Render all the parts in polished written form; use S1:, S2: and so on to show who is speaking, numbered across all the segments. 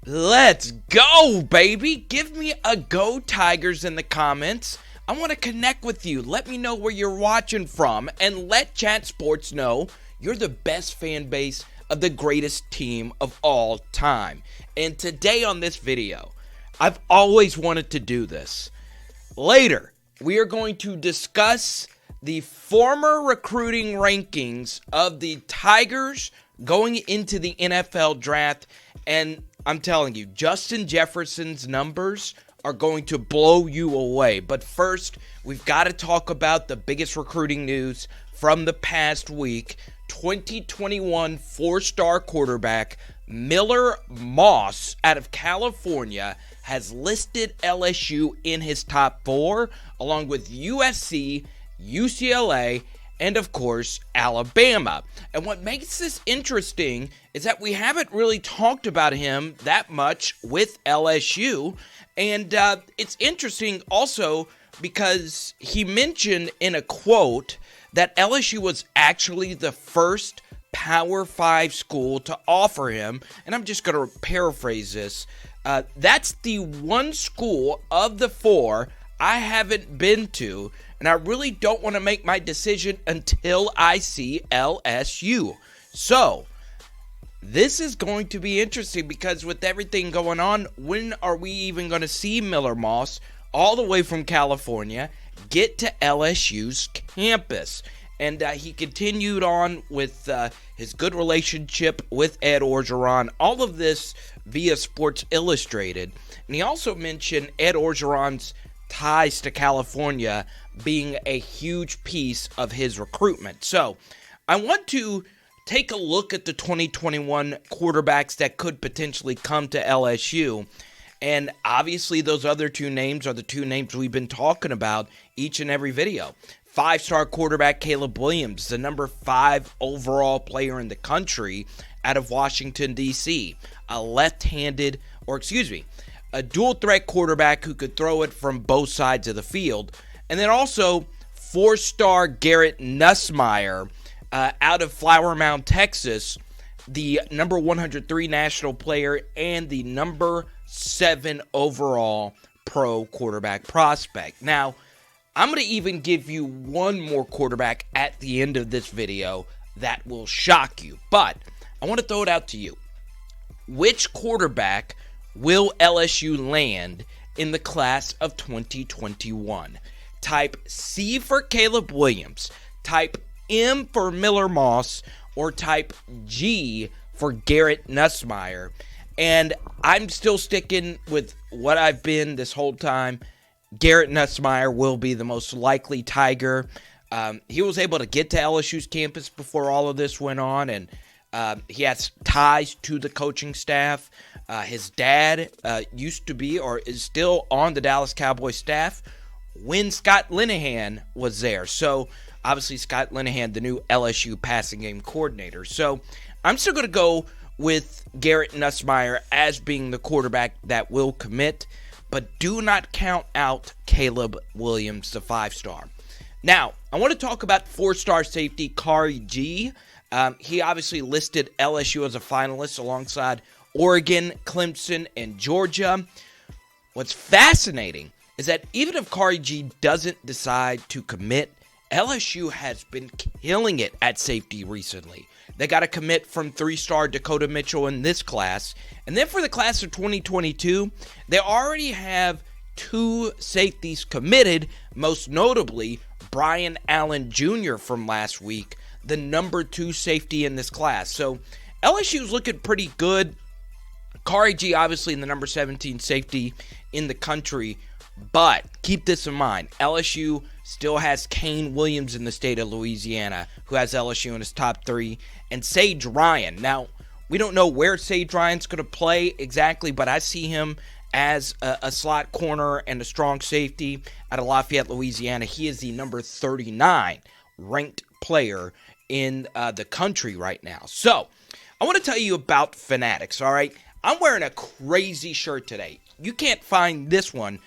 S1: Let's go, baby. Give me a go Tigers in the comments. I want to connect with you. Let me know where you're watching from, and let Chat Sports know you're the best fan base of the greatest team of all time. And today on this video, I've always wanted to do this. Later, we are going to discuss the former recruiting rankings of the Tigers going into the NFL draft, and I'm telling you, Justin Jefferson's numbers are going to blow you away. But first, we've got to talk about the biggest recruiting news from the past week. 2021 four-star quarterback Miller Moss out of California has listed LSU in his top 4, along with USC, UCLA, and of course, Alabama. And what makes this interesting is that we haven't really talked about him that much with LSU. And it's interesting also because he mentioned in a quote that LSU was actually the first Power 5 school to offer him. And I'm just going to paraphrase this. That's the one school of the 4 I haven't been to, and I really don't want to make my decision until I see LSU. So, this is going to be interesting because with everything going on, when are we even going to see Miller Moss all the way from California get to LSU's campus? And he continued on with his good relationship with Ed Orgeron, all of this via Sports Illustrated. And he also mentioned Ed Orgeron's ties to California being a huge piece of his recruitment. So I want to take a look at the 2021 quarterbacks that could potentially come to LSU. And obviously those other two names are the two names we've been talking about each and every video. 5-star quarterback Caleb Williams, the number 5 overall player in the country out of Washington, D.C. A dual-threat quarterback who could throw it from both sides of the field. And then also 4-star Garrett Nussmeier out of Flower Mound, Texas, the number 103 national player and the number 7 overall pro quarterback prospect. Now, I'm going to even give you one more quarterback at the end of this video that will shock you. But I want to throw it out to you. Which quarterback will LSU land in the class of 2021? Type C for Caleb Williams, type M for Miller Moss, or type G for Garrett Nussmeier. And I'm still sticking with what I've been this whole time. Garrett Nussmeier will be the most likely Tiger. He was able to get to LSU's campus before all of this went on, and he has ties to the coaching staff. His dad used to be or is still on the Dallas Cowboys staff when Scott Linehan was there. So, obviously, Scott Linehan, the new LSU passing game coordinator. So, I'm still going to go with Garrett Nussmeier as being the quarterback that will commit, but do not count out Caleb Williams, the 5-star. Now, I want to talk about 4-star safety Khari Gee. He obviously listed LSU as a finalist alongside Oregon, Clemson, and Georgia. What's fascinating is that even if Khari Gee doesn't decide to commit, LSU has been killing it at safety recently. They got a commit from 3-star Dakota Mitchell in this class. And then for the class of 2022, they already have 2 safeties committed, most notably Bryan Allen Jr. from last week, the number 2 safety in this class. So LSU's looking pretty good. Khari Gee, obviously, in the number 17 safety in the country. But keep this in mind. LSU still has Kaine Williams in the state of Louisiana, who has LSU in his top 3, and Sage Ryan. Now, we don't know where Sage Ryan's going to play exactly, but I see him as a slot corner and a strong safety out of Lafayette, Louisiana. He is the number 39 ranked player in the country right now. So, I want to tell you about Fanatics, all right? I'm wearing a crazy shirt today. You can't find this one,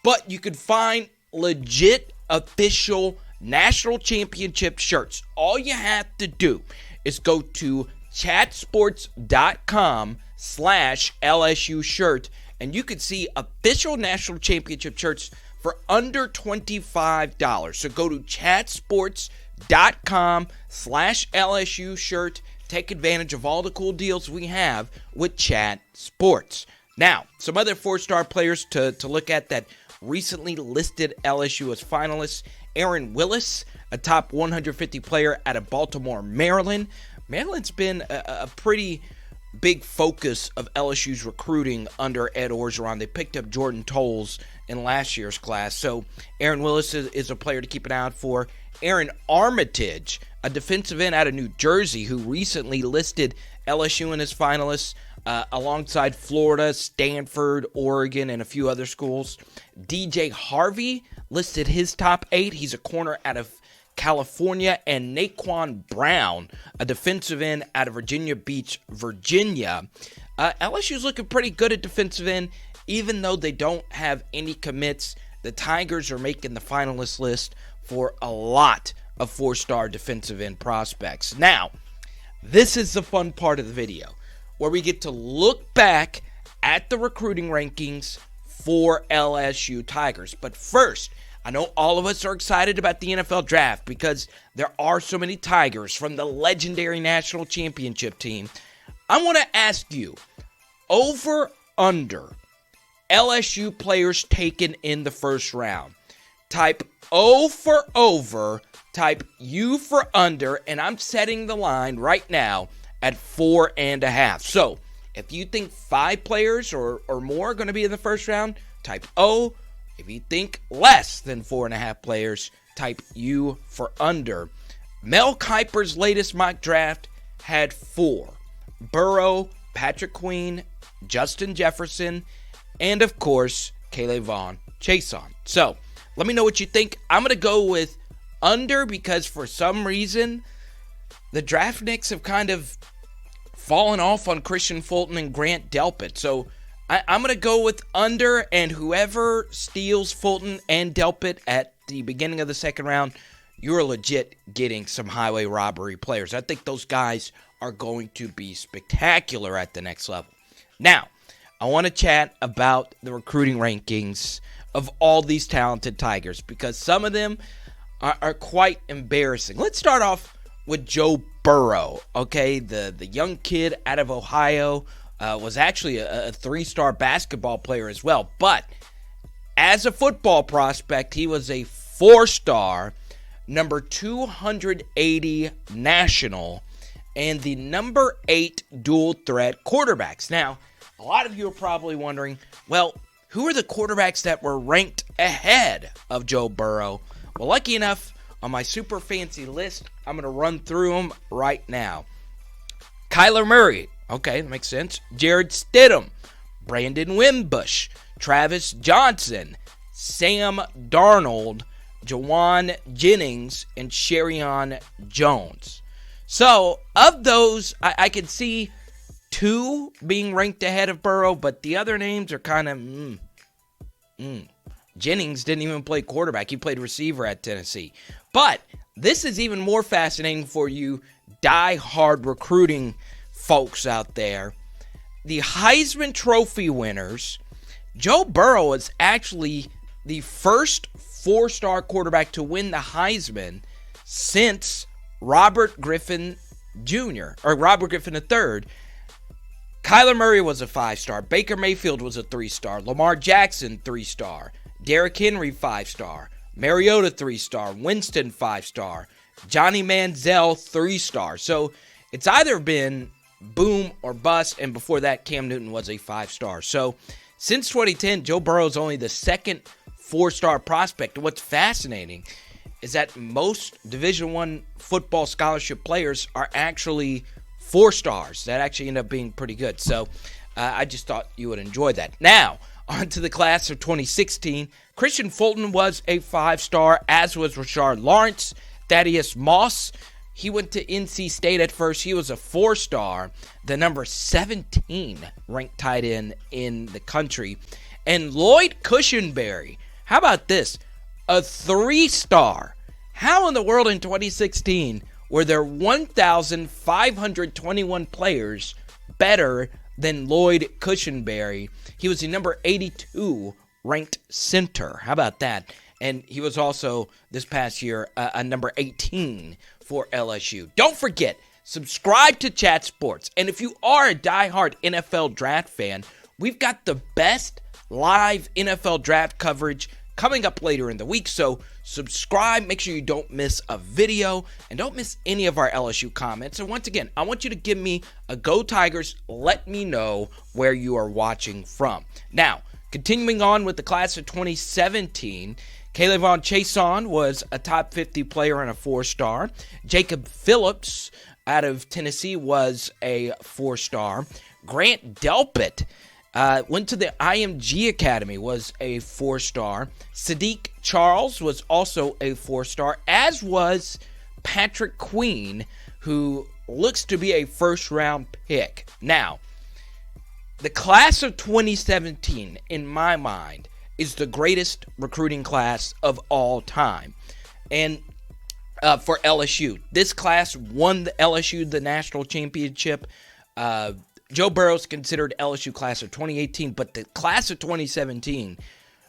S1: but you could find legit official national championship shirts. All you have to do is go to chatsports.com LSU shirt, and you could see official national championship shirts for under $25. So go to chatsports.com/LSU shirt. Take advantage of all the cool deals we have with Chat Sports. Now, some other four-star players to look at that recently listed LSU as finalists. Aaron Willis, a top 150 player out of Baltimore, Maryland. Maryland's been a pretty big focus of LSU's recruiting under Ed Orgeron. They picked up Jordan Tolles in last year's class. So Aaron Willis is a player to keep an eye out for. Aaron Armitage, a defensive end out of New Jersey who recently listed LSU in his finalists alongside Florida, Stanford, Oregon, and a few other schools. DJ Harvey listed his top 8. He's a corner out of California. And Naquon Brown, a defensive end out of Virginia Beach, Virginia. LSU's looking pretty good at defensive end, even though they don't have any commits. The Tigers are making the finalist list for a lot of four-star defensive end prospects. Now, this is the fun part of the video, where we get to look back at the recruiting rankings for LSU Tigers. But first, I know all of us are excited about the NFL draft because there are so many Tigers from the legendary national championship team. I want to ask you, over, under, LSU players taken in the first round. Type O for over, type U for under, and I'm setting the line right now at 4.5. So, if you think 5 players or more are going to be in the first round, type O. If you think less than 4.5 players, type U for under. Mel Kiper's latest mock draft had 4. Burrow, Patrick Queen, Justin Jefferson, and of course, K'Lavon Chaisson. So, let me know what you think. I'm going to go with under because for some reason, the draftniks have kind of fallen off on Kristian Fulton and Grant Delpit. So, I'm going to go with under, and whoever steals Fulton and Delpit at the beginning of the second round, you're legit getting some highway robbery players. I think those guys are going to be spectacular at the next level. Now, I want to chat about the recruiting rankings of all these talented Tigers because some of them are quite embarrassing. Let's start off with Joe Burrow, okay? The young kid out of Ohio was actually a 3-star basketball player as well. But as a football prospect, he was a 4-star, number 280 national, and the number 8 dual threat quarterbacks. Now, a lot of you are probably wondering, well, who are the quarterbacks that were ranked ahead of Joe Burrow? Well, lucky enough, on my super fancy list, I'm going to run through them right now. Kyler Murray. Okay, that makes sense. Jared Stidham, Brandon Wimbush, Travis Johnson, Sam Darnold, Jawan Jennings, and Sherion Jones. So, of those, I could see 2 being ranked ahead of Burrow, but the other names are kind of, Jennings didn't even play quarterback. He played receiver at Tennessee. But this is even more fascinating for you die-hard recruiting folks out there. The Heisman Trophy winners, Joe Burrow is actually the first 4-star quarterback to win the Heisman since Robert Griffin Jr., or Robert Griffin III. Kyler Murray was a 5-star. Baker Mayfield was a 3-star. Lamar Jackson, 3-star. Derrick Henry, 5-star. Mariota, 3-star. Winston, 5-star. Johnny Manziel, 3-star. So it's either been boom or bust, and before that, Cam Newton was a 5-star. So since 2010, Joe Burrow is only the second 4-star prospect. What's fascinating is that most Division I football scholarship players are actually 4-stars. That actually end up being pretty good. So I just thought you would enjoy that. Now, on to the class of 2016. Kristian Fulton was a 5-star, as was Rashard Lawrence. Thaddeus Moss, he went to NC State at first. He was a 4-star, the number 17 ranked tight end in the country. And Lloyd Cushenberry, how about this? A 3-star. How in the world in 2016 were there 1,521 players better than Lloyd Cushenberry. He was the number 82 ranked center. How about that? And he was also, this past year, a number 18 for LSU. Don't forget, subscribe to Chat Sports. And if you are a diehard NFL draft fan, we've got the best live NFL draft coverage coming up later in the week. So subscribe, make sure you don't miss a video, and don't miss any of our LSU comments. And once again, I want you to give me a Go Tigers. Let me know where you are watching from. Now, continuing on with the class of 2017, Kayvon Chaisson was a top 50 player and a 4-star. Jacob Phillips out of Tennessee was a 4-star. Grant Delpit went to the IMG Academy, was a 4-star. Sadiq Charles was also a 4-star, as was Patrick Queen, who looks to be a first-round pick. Now, the class of 2017, in my mind, is the greatest recruiting class of all time. And for LSU, this class won the LSU the national championship. Joe Burrow is considered LSU class of 2018, but the class of 2017,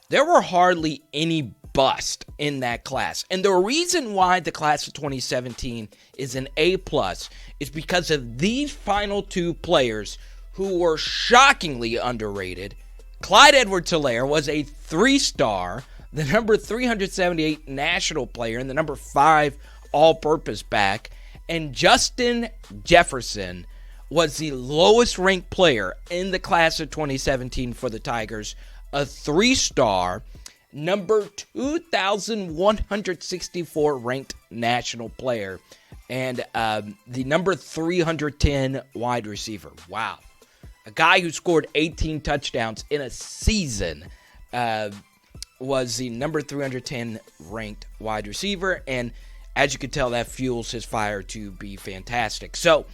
S1: there were hardly any bust in that class. And the reason why the class of 2017 is an A+ is because of these final two players who were shockingly underrated. Clyde Edwards-Helaire was a 3-star, the number 378 national player, and the number 5 all-purpose back. And Justin Jefferson was the lowest ranked player in the class of 2017 for the Tigers, a 3-star, number 2,164 ranked national player, and the number 310 wide receiver. Wow. A guy who scored 18 touchdowns in a season was the number 310 ranked wide receiver, and as you can tell, that fuels his fire to be fantastic. So,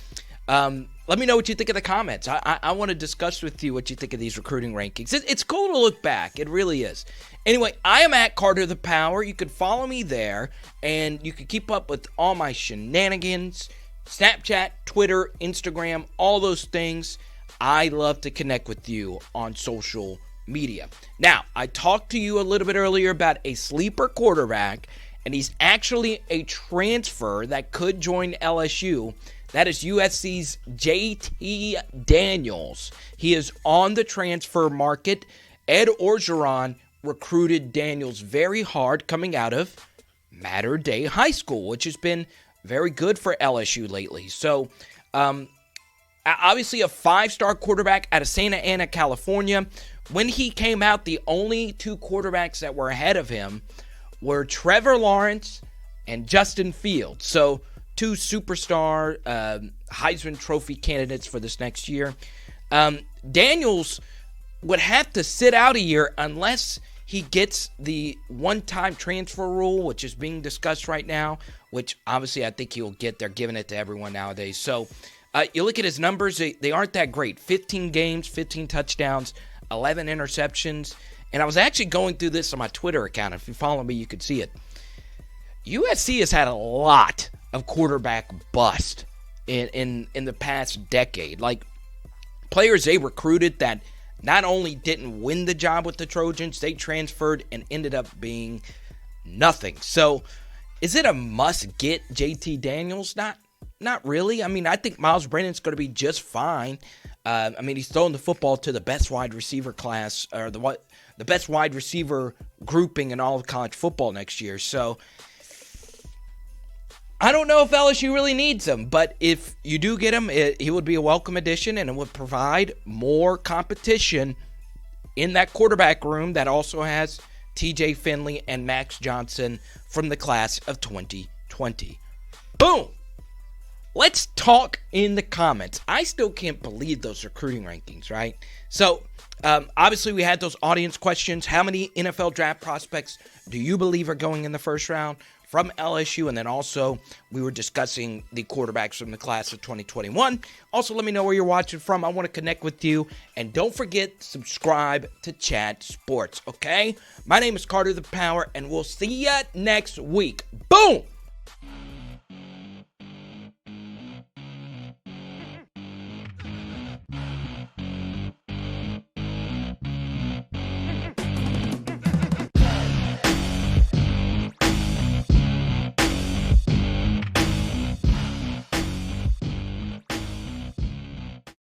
S1: let me know what you think in the comments. I want to discuss with you what you think of these recruiting rankings. It's cool to look back. It really is. Anyway, I am at Carter the Power. You can follow me there, and you can keep up with all my shenanigans, Snapchat, Twitter, Instagram, all those things. I love to connect with you on social media. Now, I talked to you a little bit earlier about a sleeper quarterback, and he's actually a transfer that could join LSU. That is USC's JT Daniels. He is on the transfer market. Ed Orgeron recruited Daniels very hard coming out of Mater Dei High School, which has been very good for LSU lately. So, obviously a 5-star quarterback out of Santa Ana, California. When he came out, the only 2 quarterbacks that were ahead of him were Trevor Lawrence and Justin Fields. So, 2 superstar Heisman Trophy candidates for this next year. Daniels would have to sit out a year unless he gets the one-time transfer rule, which is being discussed right now, which obviously I think he'll get. They're giving it to everyone nowadays. So you look at his numbers, they aren't that great. 15 games, 15 touchdowns, 11 interceptions. And I was actually going through this on my Twitter account. If you follow me, you could see it. USC has had a lot of quarterback bust in the past decade. Like, players they recruited that not only didn't win the job with the Trojans, they transferred and ended up being nothing. So, is it a must-get JT Daniels? Not really. I mean, I think Miles Brennan's going to be just fine. I mean, he's throwing the football to the best wide receiver class, or the best wide receiver grouping in all of college football next year. So, I don't know if LSU really needs him, but if you do get him, he would be a welcome addition, and it would provide more competition in that quarterback room that also has TJ Finley and Max Johnson from the class of 2020. Boom! Let's talk in the comments. I still can't believe those recruiting rankings, right? So, obviously, we had those audience questions. How many NFL draft prospects do you believe are going in the first round from LSU? And then also, we were discussing the quarterbacks from the class of 2021. Also, let me know where you're watching from. I want to connect with you. And don't forget, subscribe to Chat Sports, okay? My name is Carter the Power, and we'll see you next week. Boom!